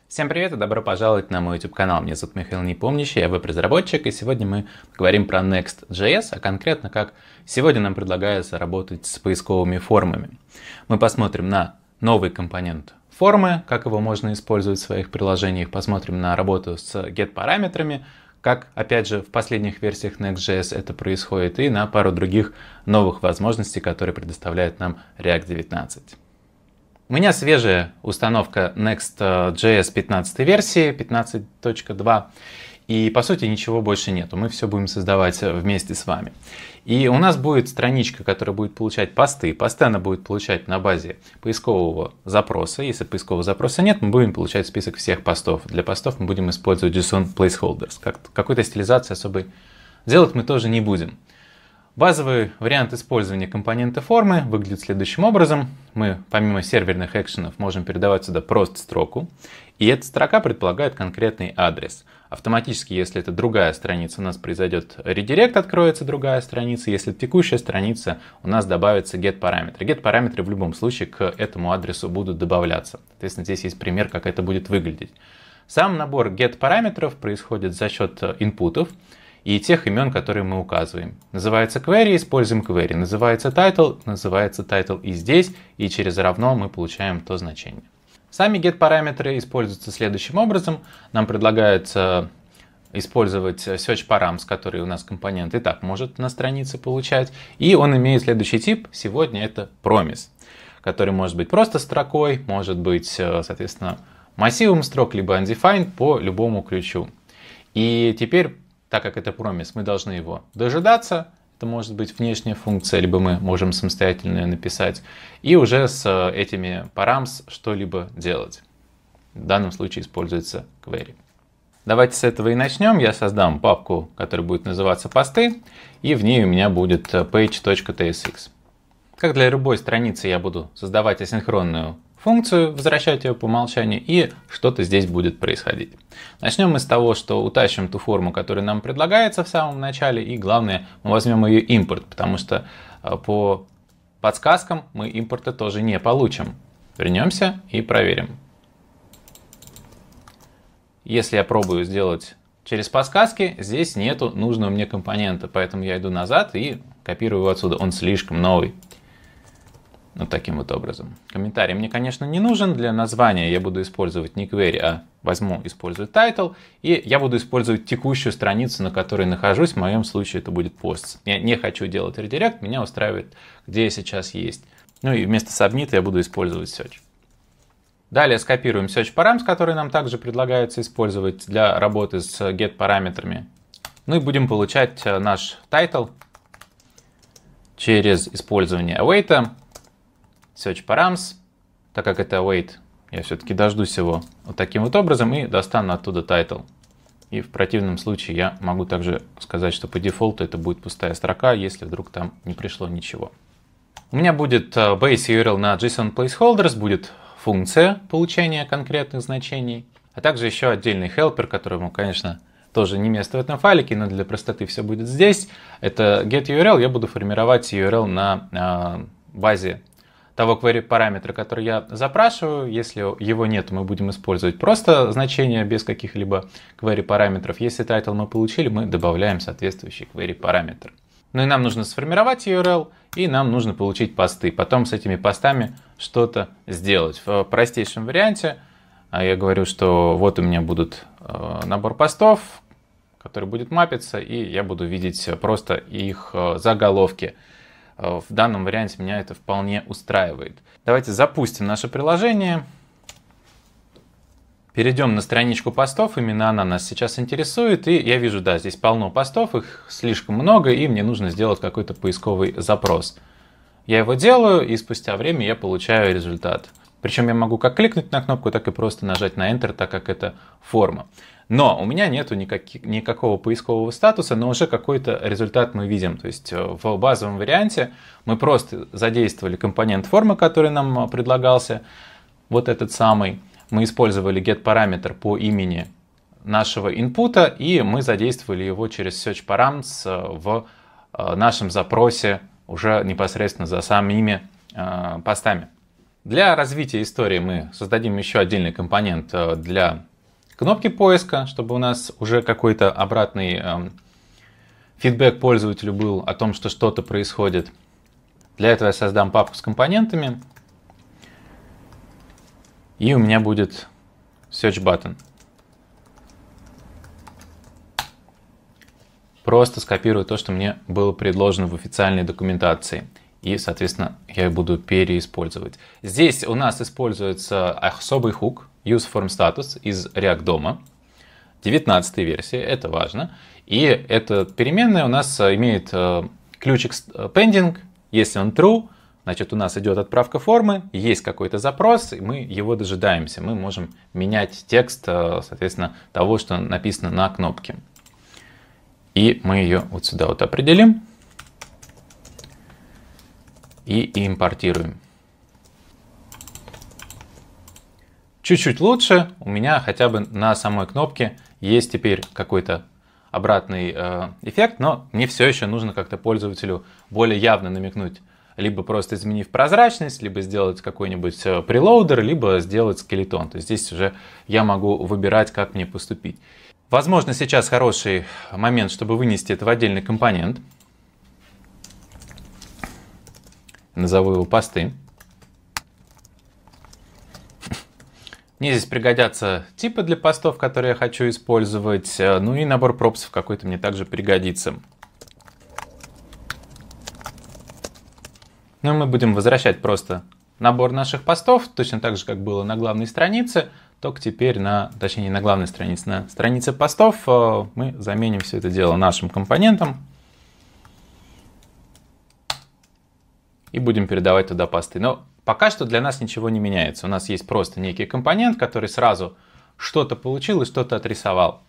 Всем привет и добро пожаловать на мой YouTube канал. Меня зовут Михаил Непомнящий, я веб-разработчик, и сегодня мы говорим про Next.js, а конкретно как сегодня нам предлагается работать с поисковыми формами. Мы посмотрим на новый компонент формы, как его можно использовать в своих приложениях, посмотрим на работу с get-параметрами, как, опять же, в последних версиях Next.js это происходит, и на пару других новых возможностей, которые предоставляет нам React 19. У меня свежая установка Next.js 15 версии, 15.2, и по сути ничего больше нету, мы все будем создавать вместе с вами. И у нас будет страничка, которая будет получать посты, посты она будет получать на базе поискового запроса, если поискового запроса нет, мы будем получать список всех постов. Для постов мы будем использовать JSON placeholders, какой-то стилизации особой делать мы тоже не будем. Базовый вариант использования компонента формы выглядит следующим образом. Мы помимо серверных экшенов можем передавать сюда просто строку. И эта строка предполагает конкретный адрес. Автоматически, если это другая страница, у нас произойдет редирект, откроется другая страница. Если это текущая страница, у нас добавится get-параметры. Get-параметры в любом случае к этому адресу будут добавляться. Соответственно, здесь есть пример, как это будет выглядеть. Сам набор get-параметров происходит за счет инпутов и тех имен, которые мы указываем. Называется query, используем query. Называется title и здесь, и через равно мы получаем то значение. Сами get-параметры используются следующим образом. Нам предлагается использовать search-params, который у нас компонент и так может на странице получать. И он имеет следующий тип. Сегодня это promise, который может быть просто строкой, может быть, соответственно, массивом строк, либо undefined по любому ключу. И теперь, так как это promise, мы должны его дожидаться. Это может быть внешняя функция, либо мы можем самостоятельно ее написать. И уже с этими params что-либо делать. В данном случае используется query. Давайте с этого и начнем. Я создам папку, которая будет называться посты. И в ней у меня будет page.tsx. Как для любой страницы я буду создавать асинхронную функцию, возвращать ее по умолчанию, и что-то здесь будет происходить. Начнем мы с того, что утащим ту форму, которая нам предлагается в самом начале, и главное, мы возьмем ее импорт, потому что по подсказкам мы импорта тоже не получим. Вернемся и проверим. Если я пробую сделать через подсказки, здесь нету нужного мне компонента, поэтому я иду назад и копирую его отсюда, он слишком новый. Вот таким вот образом. Комментарий мне, конечно, не нужен. Для названия я буду использовать не query, а использую title. И я буду использовать текущую страницу, на которой нахожусь. В моем случае это будет posts. Я не хочу делать редирект, меня устраивает, где я сейчас есть. Ну и вместо submit я буду использовать search. Далее скопируем search params, которые нам также предлагается использовать для работы с get параметрами. Ну и будем получать наш title через использование await. Search params, так как это await, я все-таки дождусь его вот таким вот образом и достану оттуда title. И в противном случае я могу также сказать, что по дефолту это будет пустая строка, если вдруг там не пришло ничего. У меня будет base URL на JSON placeholders, будет функция получения конкретных значений, а также еще отдельный helper, которому, конечно, тоже не место в этом файлике, но для простоты все будет здесь. Это get URL, я буду формировать URL на базе того query параметра, который я запрашиваю. Если его нет, мы будем использовать просто значение без каких-либо query параметров. Если title мы получили, мы добавляем соответствующий query параметр. Ну и нам нужно сформировать URL, и нам нужно получить посты. Потом с этими постами что-то сделать. В простейшем варианте я говорю, что вот у меня будут набор постов, который будет мапиться, и я буду видеть просто их заголовки. В данном варианте меня это вполне устраивает. Давайте запустим наше приложение. Перейдем на страничку постов, именно она нас сейчас интересует. И я вижу, да, здесь полно постов, их слишком много, и мне нужно сделать какой-то поисковый запрос. Я его делаю, и спустя время я получаю результат. Причем я могу как кликнуть на кнопку, так и просто нажать на Enter, так как это форма. Но у меня нету никакого поискового статуса, но уже какой-то результат мы видим. То есть в базовом варианте мы просто задействовали компонент формы, который нам предлагался, вот этот самый. Мы использовали get-параметр по имени нашего инпута, и мы задействовали его через search params в нашем запросе уже непосредственно за самими постами. Для развития истории мы создадим еще отдельный компонент для кнопки поиска, чтобы у нас уже какой-то обратный фидбэк пользователю был о том, что что-то происходит. Для этого я создам папку с компонентами. И у меня будет Search Button. Просто скопирую то, что мне было предложено в официальной документации. И, соответственно, я их буду переиспользовать. Здесь у нас используется особый хук useFormStatus из React DOM. 19 версия, это важно. И эта переменная у нас имеет ключик pending. Если он true, значит у нас идет отправка формы, есть какой-то запрос, и мы его дожидаемся. Мы можем менять текст, соответственно, того, что написано на кнопке. И мы ее вот сюда вот определим и импортируем. Чуть-чуть лучше, у меня хотя бы на самой кнопке есть теперь какой-то обратный эффект, но мне все еще нужно как-то пользователю более явно намекнуть, либо просто изменив прозрачность, либо сделать какой-нибудь прелоудер, либо сделать скелетон. То есть здесь уже я могу выбирать, как мне поступить. Возможно, сейчас хороший момент, чтобы вынести это в отдельный компонент. Назову его посты. Мне здесь пригодятся типы для постов, которые я хочу использовать. Ну и набор пропсов какой-то мне также пригодится. Ну и мы будем возвращать просто набор наших постов, точно так же, как было на главной странице. Только теперь точнее не на главной странице, на странице постов мы заменим все это дело нашим компонентом. И будем передавать туда посты. Но пока что для нас ничего не меняется. У нас есть просто некий компонент, который сразу что-то получил и что-то отрисовал.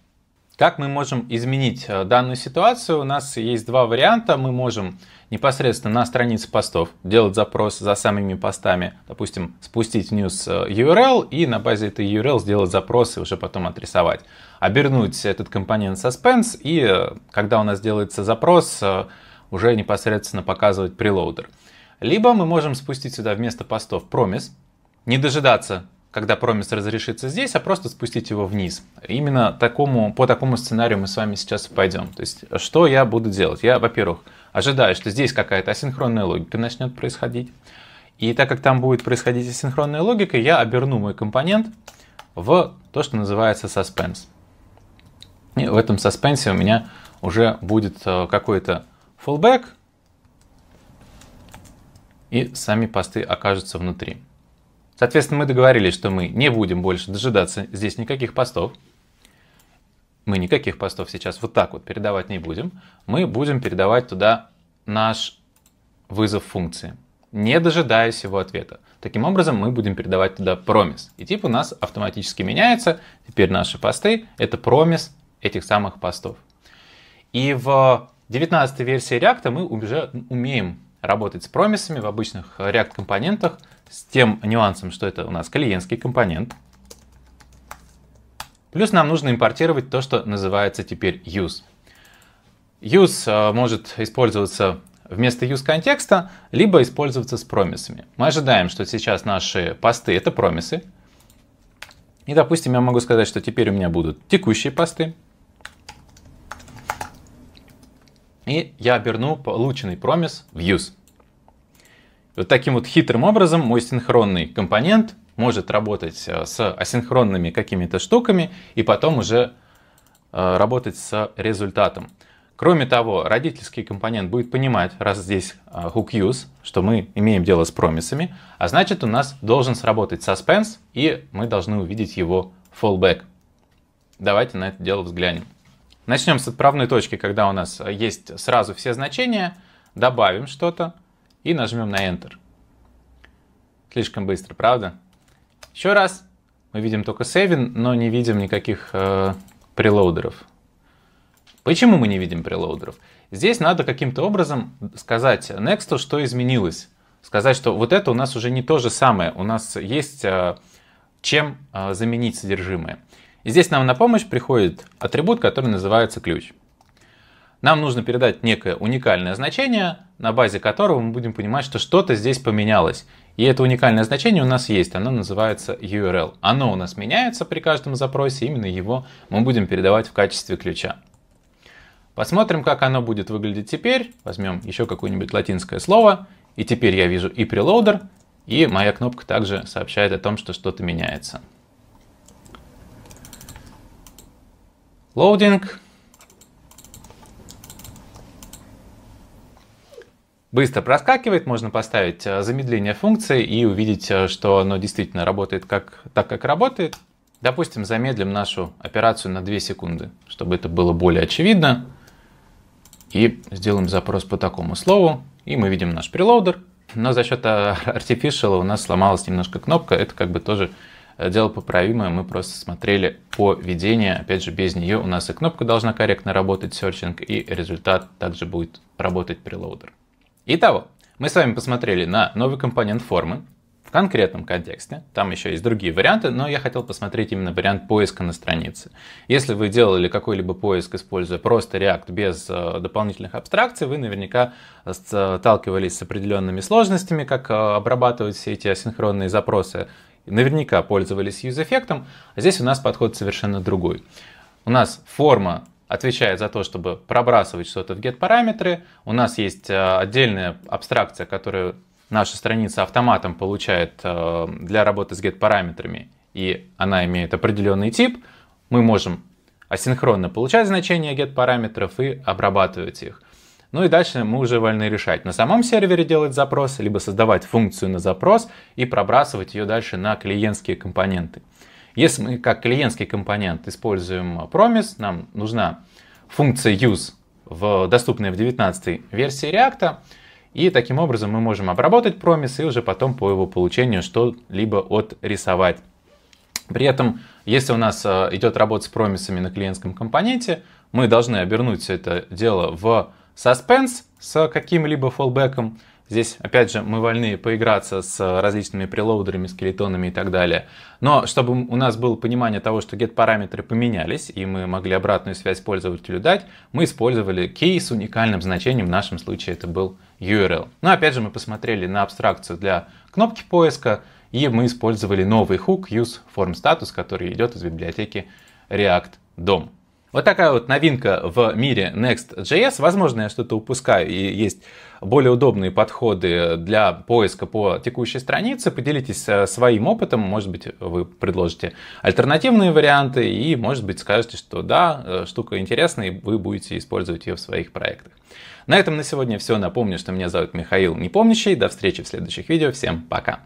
Как мы можем изменить данную ситуацию? У нас есть два варианта. Мы можем непосредственно на странице постов делать запрос за самими постами, допустим, спустить вниз URL и на базе этой URL сделать запрос и уже потом отрисовать. Обернуть этот компонент suspense и когда у нас делается запрос, уже непосредственно показывать прелоудер. Либо мы можем спустить сюда вместо постов promise, не дожидаться, когда промис разрешится здесь, а просто спустить его вниз. Именно по такому сценарию мы с вами сейчас пойдем. То есть, что я буду делать? Я, во-первых, ожидаю, что здесь какая-то асинхронная логика начнет происходить. И так как там будет происходить асинхронная логика, я оберну мой компонент в то, что называется suspense. И в этом suspense у меня уже будет какой-то fallback, и сами посты окажутся внутри. Соответственно, мы договорились, что мы не будем больше дожидаться здесь никаких постов. Мы никаких постов сейчас вот так вот передавать не будем. Мы будем передавать туда наш вызов функции, не дожидаясь его ответа. Таким образом, мы будем передавать туда promise. И тип у нас автоматически меняется. Теперь наши посты — это promise этих самых постов. И в 19-й версии React мы уже умеем работать с промисами в обычных React компонентах, с тем нюансом, что это у нас клиентский компонент. Плюс нам нужно импортировать то, что называется теперь use. Use может использоваться вместо use контекста, либо использоваться с промисами. Мы ожидаем, что сейчас наши посты — это промисы. И, допустим, я могу сказать, что теперь у меня будут текущие посты. И я оберну полученный промис в use. Вот таким вот хитрым образом мой синхронный компонент может работать с асинхронными какими-то штуками и потом уже работать с результатом. Кроме того, родительский компонент будет понимать, раз здесь hook use, что мы имеем дело с промисами, а значит у нас должен сработать suspense, и мы должны увидеть его fallback. Давайте на это дело взглянем. Начнем с отправной точки, когда у нас есть сразу все значения, добавим что-то и нажмем на Enter. Слишком быстро, правда? Еще раз. Мы видим только saving, но не видим никаких прелоудеров. Почему мы не видим прелоудеров? Здесь надо каким-то образом сказать next, что изменилось. Сказать, что вот это у нас уже не то же самое. У нас есть чем заменить содержимое. И здесь нам на помощь приходит атрибут, который называется ключ. Нам нужно передать некое уникальное значение, на базе которого мы будем понимать, что что-то здесь поменялось. И это уникальное значение у нас есть, оно называется URL. Оно у нас меняется при каждом запросе, именно его мы будем передавать в качестве ключа. Посмотрим, как оно будет выглядеть теперь. Возьмем еще какое-нибудь латинское слово, и теперь я вижу и preloader, и моя кнопка также сообщает о том, что что-то меняется. Loading. Быстро проскакивает, можно поставить замедление функции и увидеть, что оно действительно работает так, как работает. Допустим, замедлим нашу операцию на 2 секунды, чтобы это было более очевидно. И сделаем запрос по такому слову, и мы видим наш прелоудер. Но за счет Artificial у нас сломалась немножко кнопка, это как бы тоже дело поправимое, мы просто смотрели по видению, опять же без нее у нас и кнопка должна корректно работать, searching, и результат также будет работать прелоудер. Итого, мы с вами посмотрели на новый компонент формы в конкретном контексте. Там еще есть другие варианты, но я хотел посмотреть именно вариант поиска на странице. Если вы делали какой-либо поиск, используя просто React без дополнительных абстракций, вы наверняка сталкивались с определенными сложностями, как обрабатывать все эти асинхронные запросы. Наверняка пользовались юз-эффектом, а здесь у нас подход совершенно другой. У нас форма отвечает за то, чтобы пробрасывать что-то в get-параметры. У нас есть отдельная абстракция, которую наша страница автоматом получает для работы с get-параметрами, и она имеет определенный тип. Мы можем асинхронно получать значения get-параметров и обрабатывать их. Ну и дальше мы уже вольны решать, на самом сервере делать запрос, либо создавать функцию на запрос и пробрасывать ее дальше на клиентские компоненты. Если мы как клиентский компонент используем Promise, нам нужна функция use, доступная в 19 версии React, и таким образом мы можем обработать Promise и уже потом по его получению что-либо отрисовать. При этом, если у нас идет работа с промисами на клиентском компоненте, мы должны обернуть все это дело в suspense с каким-либо фоллбеком. Здесь, опять же, мы вольны поиграться с различными прелоудерами, скелетонами и так далее. Но чтобы у нас было понимание того, что get-параметры поменялись, и мы могли обратную связь пользователю дать, мы использовали key с уникальным значением, в нашем случае это был URL. Но опять же, мы посмотрели на абстракцию для кнопки поиска, и мы использовали новый хук useFormStatus, который идет из библиотеки React DOM. Вот такая вот новинка в мире Next.js. Возможно, я что-то упускаю, и есть более удобные подходы для поиска по текущей странице. Поделитесь своим опытом, может быть, вы предложите альтернативные варианты, и, может быть, скажете, что да, штука интересная, и вы будете использовать ее в своих проектах. На этом на сегодня все. Напомню, что меня зовут Михаил Непомнящий. До встречи в следующих видео. Всем пока!